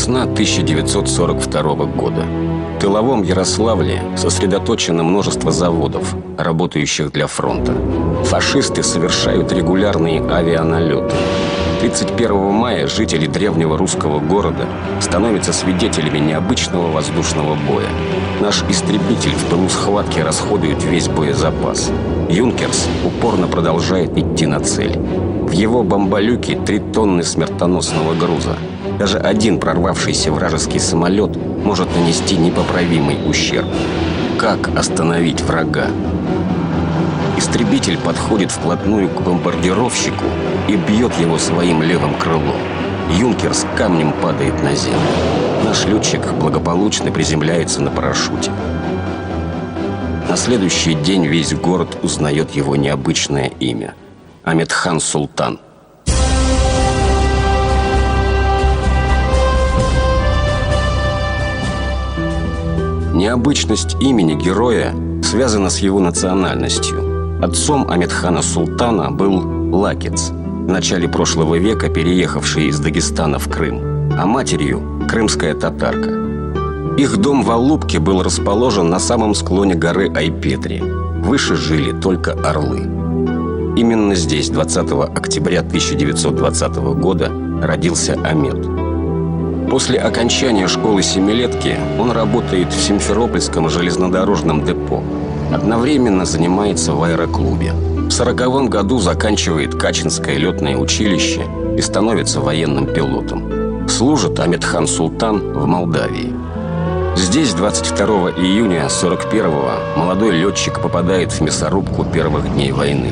Весна 1942 года. В тыловом Ярославле сосредоточено множество заводов, работающих для фронта. Фашисты совершают регулярные авианалеты. 31 мая жители древнего русского города становятся свидетелями необычного воздушного боя. Наш истребитель в пылу схватки расходует весь боезапас. «Юнкерс» упорно продолжает идти на цель. В его бомболюке 3 тонны смертоносного груза. Даже один прорвавшийся вражеский самолет может нанести непоправимый ущерб. Как остановить врага? Истребитель подходит вплотную к бомбардировщику и бьет его своим левым крылом. «Юнкерс» камнем падает на землю. Наш летчик благополучно приземляется на парашюте. На следующий день весь город узнает его необычное имя – Амедхан Султан. Необычность имени героя связана с его национальностью. Отцом Амедхана Султана был лакец, в начале прошлого века переехавший из Дагестана в Крым, а матерью – крымская татарка. Их дом в Алупке был расположен на самом склоне горы Айпетри. Выше жили только орлы. Именно здесь 20 октября 1920 года родился Амед. После окончания школы семилетки он работает в Симферопольском железнодорожном депо. Одновременно занимается в аэроклубе. В 1940 году заканчивает Качинское летное училище и становится военным пилотом. Служит Амедхан Султан в Молдавии. Здесь 22 июня 1941-го молодой летчик попадает в мясорубку первых дней войны.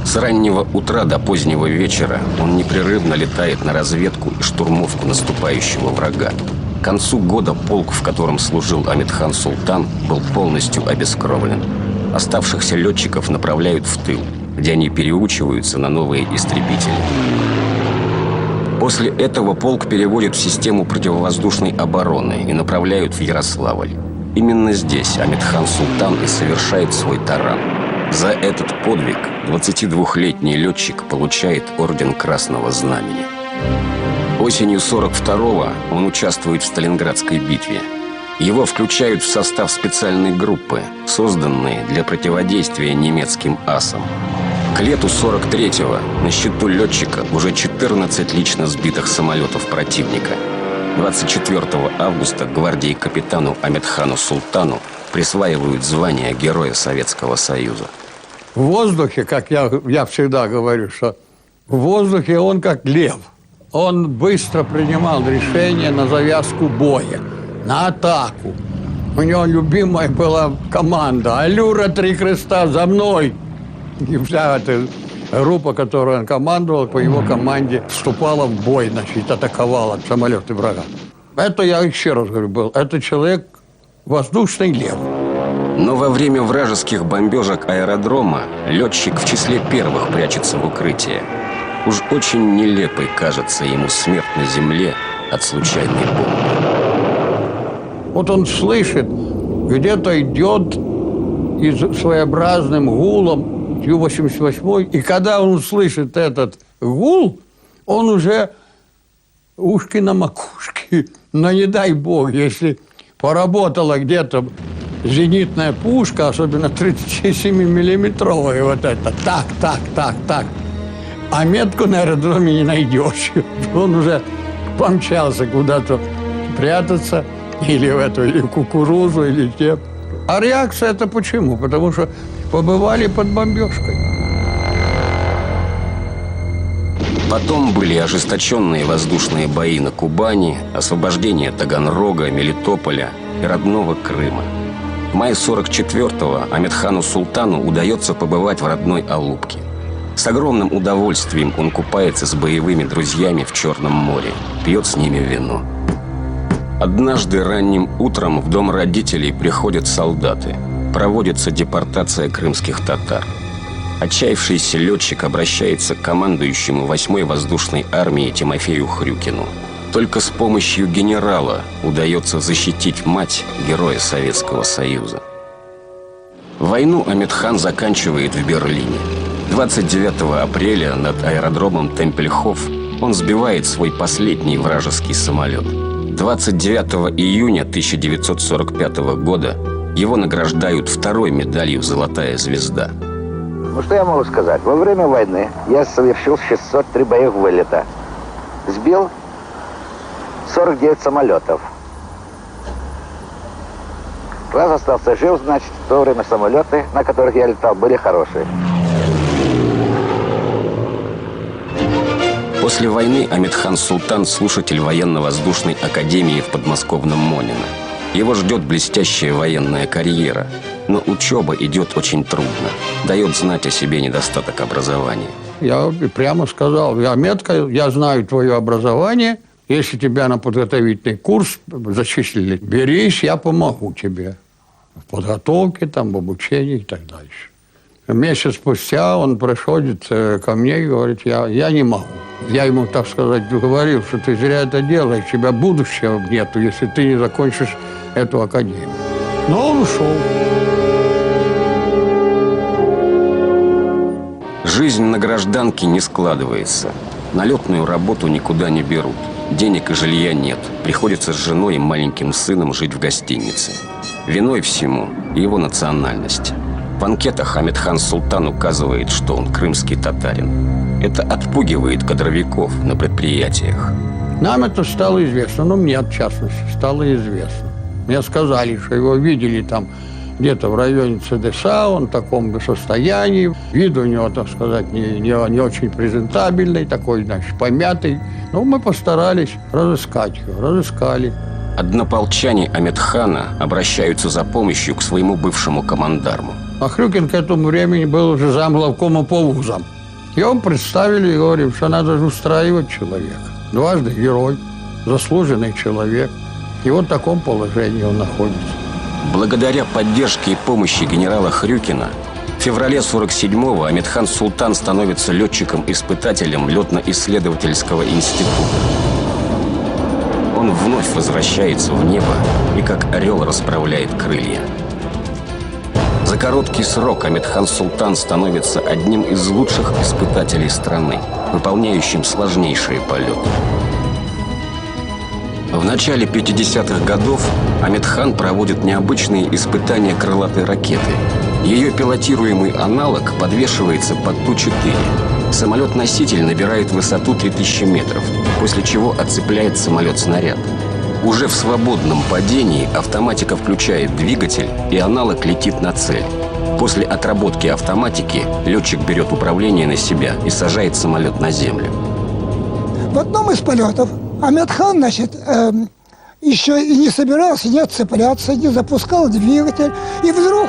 С раннего утра до позднего вечера он непрерывно летает на разведку и штурмовку наступающего врага. К концу года полк, в котором служил Амедхан Султан, был полностью обескровлен. Оставшихся летчиков направляют в тыл, где они переучиваются на новые истребители. После этого полк переводят в систему противовоздушной обороны и направляют в Ярославль. Именно здесь Амедхан Султан и совершает свой таран. За этот подвиг 22-летний летчик получает орден Красного Знамени. Осенью 1942-го он участвует в Сталинградской битве. Его включают в состав специальной группы, созданной для противодействия немецким асам. К лету 1943-го на счету летчика уже 14 лично сбитых самолетов противника. 24 августа гвардии капитану Амедхану Султану присваивают звание Героя Советского Союза. В воздухе, как я всегда говорю, что в воздухе он как лев. Он быстро принимал решения на завязку боя, на атаку. У него любимая была команда «Аллюра, 3 креста, за мной!» И вся эта группа, которую он командовал, по его команде вступала в бой, значит, атаковала самолеты врага. Это, я еще раз говорю, был. Это человек воздушный лев. Но во время вражеских бомбежек аэродрома летчик в числе первых прячется в укрытие. Уж очень нелепой кажется ему смерть на земле от случайной бомбы. Вот он слышит, где-то идет и своеобразным гулом Ю-88, и когда он слышит этот гул, он уже ушки на макушке. Но не дай бог, если поработала где-то зенитная пушка, особенно 37-миллиметровая, вот это, так. А метку на аэродроме не найдешь. Он уже помчался куда-то прятаться, или в эту, или кукурузу, или те. А реакция это почему? Потому что побывали под бомбежкой. Потом были ожесточенные воздушные бои на Кубани, освобождение Таганрога, Мелитополя и родного Крыма. В мае 1944-го Амедхану Султану удается побывать в родной Алупке. С огромным удовольствием он купается с боевыми друзьями в Черном море, пьет с ними вино. Однажды ранним утром в дом родителей приходят солдаты. Проводится депортация крымских татар. Отчаявшийся летчик обращается к командующему 8-й воздушной армии Тимофею Хрюкину. Только с помощью генерала удается защитить мать Героя Советского Союза. Войну Амедхан заканчивает в Берлине. 29 апреля над аэродромом Темпельхоф он сбивает свой последний вражеский самолет. 29 июня 1945 года его награждают второй медалью «Золотая звезда». Ну, что я могу сказать? Во время войны я совершил 603 боевых вылета. Сбил 49 самолетов. Раз остался жив, значит, в то время самолеты, на которых я летал, были хорошие. После войны Амедхан Султан – слушатель военно-воздушной академии в подмосковном Монино. Его ждет блестящая военная карьера, но учеба идет очень трудно. Дает знать о себе недостаток образования. Я прямо сказал: Амедка, я знаю твое образование. Если тебя на подготовительный курс зачислили, берись, я помогу тебе. В подготовке, там, в обучении и так дальше. Месяц спустя он приходит ко мне и говорит: я не могу. Я ему, так сказать, говорил, что ты зря это делаешь, у тебя будущего нету, если ты не закончишь эту академию. Но он ушел. Жизнь на гражданке не складывается. На летную работу никуда не берут. Денег и жилья нет. Приходится с женой и маленьким сыном жить в гостинице. Виной всему его национальность. В анкетах Амедхан Султан указывает, что он крымский татарин. Это отпугивает кадровиков на предприятиях. Нам это стало известно, но мне, в частности, стало известно. Мне сказали, что его видели там где-то в районе ЦДСА, он в таком состоянии. Вид у него, так сказать, не очень презентабельный, такой, значит, помятый. Но мы постарались разыскать его, разыскали. Однополчане Амедхана обращаются за помощью к своему бывшему командарму. А Хрюкин к этому времени был уже замглавкома по вузам. Его представили и говорим, что надо же устраивать человека. Дважды герой, заслуженный человек. И вот в таком положении он находится. Благодаря поддержке и помощи генерала Хрюкина в феврале 47-го Амедхан Султан становится летчиком-испытателем летно-исследовательского института. Он вновь возвращается в небо и как орел расправляет крылья. За короткий срок Амедхан Султан становится одним из лучших испытателей страны, выполняющим сложнейшие полеты. В начале 50-х годов Амедхан проводит необычные испытания крылатой ракеты. Ее пилотируемый аналог подвешивается под Ту-4. Самолет-носитель набирает высоту 3000 метров, после чего отцепляет самолет-снаряд. Уже в свободном падении автоматика включает двигатель, и аналог летит на цель. После отработки автоматики летчик берет управление на себя и сажает самолет на землю. В одном из полетов Амедхан, значит, еще и не собирался не отцепляться, не запускал двигатель, и вдруг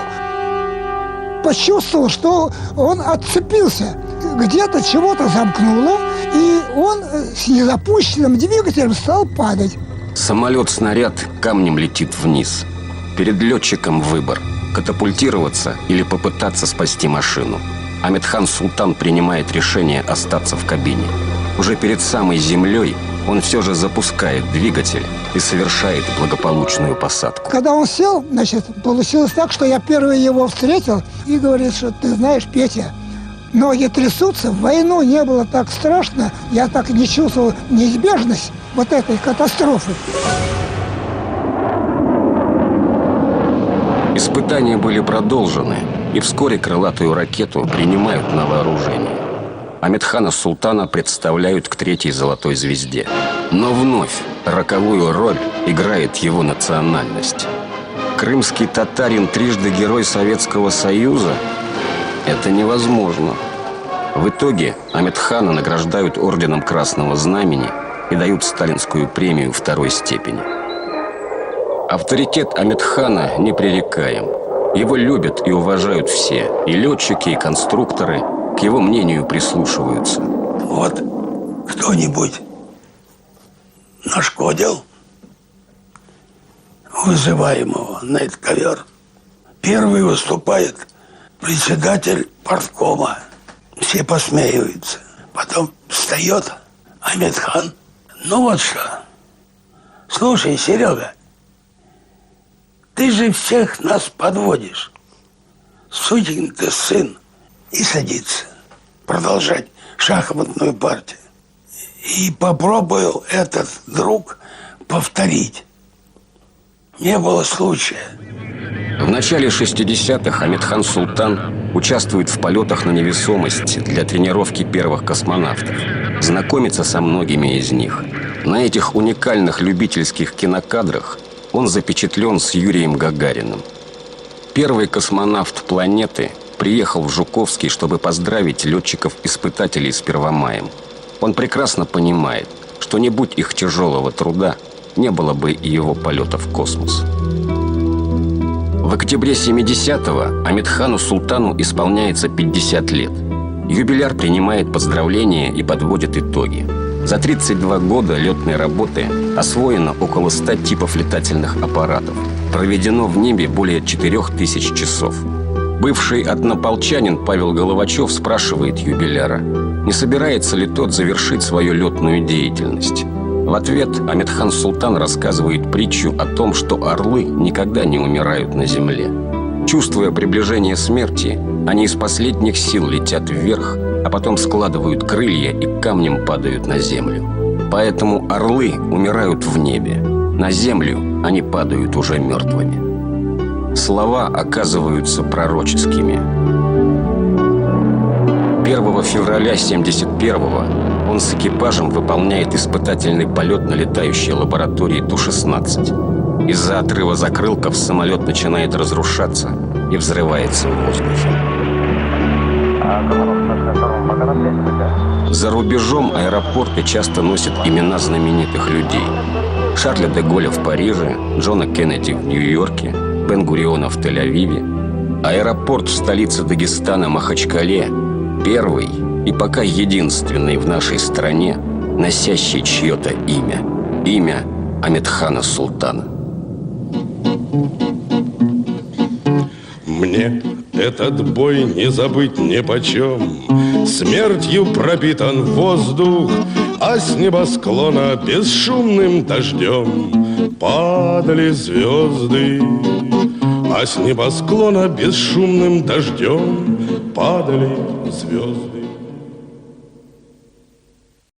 почувствовал, что он отцепился. Где-то чего-то замкнуло, и он с незапущенным двигателем стал падать. Самолет-снаряд камнем летит вниз. Перед летчиком выбор – катапультироваться или попытаться спасти машину. Амедхан Султан принимает решение остаться в кабине. Уже перед самой землей он все же запускает двигатель и совершает благополучную посадку. Когда он сел, значит, получилось так, что я первый его встретил и говорит, что ты знаешь, Петя, ноги трясутся, в войну не было так страшно, я так не чувствовал неизбежность вот этой катастрофы. Испытания были продолжены, и вскоре крылатую ракету принимают на вооружение. Амедхана Султана представляют к 3-й золотой звезде. Но вновь роковую роль играет его национальность. Крымский татарин трижды герой Советского Союза? Это невозможно. В итоге Амедхана награждают орденом Красного Знамени и дают сталинскую премию 2-й степени. Авторитет Амедхана непререкаем. Его любят и уважают все, и летчики, и конструкторы к его мнению прислушиваются. Вот кто-нибудь нашкодил, вызываем его на этот ковер. Первый выступает председатель парткома. Все посмеиваются. Потом встает Амедхан. Ну вот что. Слушай, Серега, ты же всех нас подводишь. Сукин ты сын. И садится. Продолжать шахматную партию. И попробовал этот друг повторить. Не было случая. В начале 60-х Амедхан Султан участвует в полетах на невесомость для тренировки первых космонавтов. Знакомится со многими из них. На этих уникальных любительских кинокадрах он запечатлен с Юрием Гагариным. Первый космонавт планеты приехал в Жуковский, чтобы поздравить летчиков-испытателей с Первомаем. Он прекрасно понимает, что не будь их тяжелого труда, не было бы и его полета в космос. В октябре 70-го Амедхану Султану исполняется 50 лет. Юбиляр принимает поздравления и подводит итоги. За 32 года летной работы освоено около 100 типов летательных аппаратов. Проведено в небе более 4000 часов. Бывший однополчанин Павел Головачев спрашивает юбиляра, не собирается ли тот завершить свою летную деятельность. В ответ Амедхан Султан рассказывает притчу о том, что орлы никогда не умирают на земле. Чувствуя приближение смерти, они из последних сил летят вверх, а потом складывают крылья и камнем падают на землю. Поэтому орлы умирают в небе. На землю они падают уже мертвыми. Слова оказываются пророческими. 1 февраля 71-го он с экипажем выполняет испытательный полет на летающей лаборатории Ту-16. Из-за отрыва закрылков самолет начинает разрушаться и взрывается в воздухе. За рубежом аэропорты часто носят имена знаменитых людей. Шарля де Голля в Париже, Джона Кеннеди в Нью-Йорке, Бен-Гуриона в Тель-Авиве. Аэропорт в столице Дагестана Махачкале – первый и пока единственный в нашей стране, носящий чье-то имя. Имя Амедхана Султана. Мне этот бой не забыть нипочем. Смертью пропитан воздух, а с небосклона бесшумным дождем падали звезды. А с небосклона бесшумным дождем падали звезды.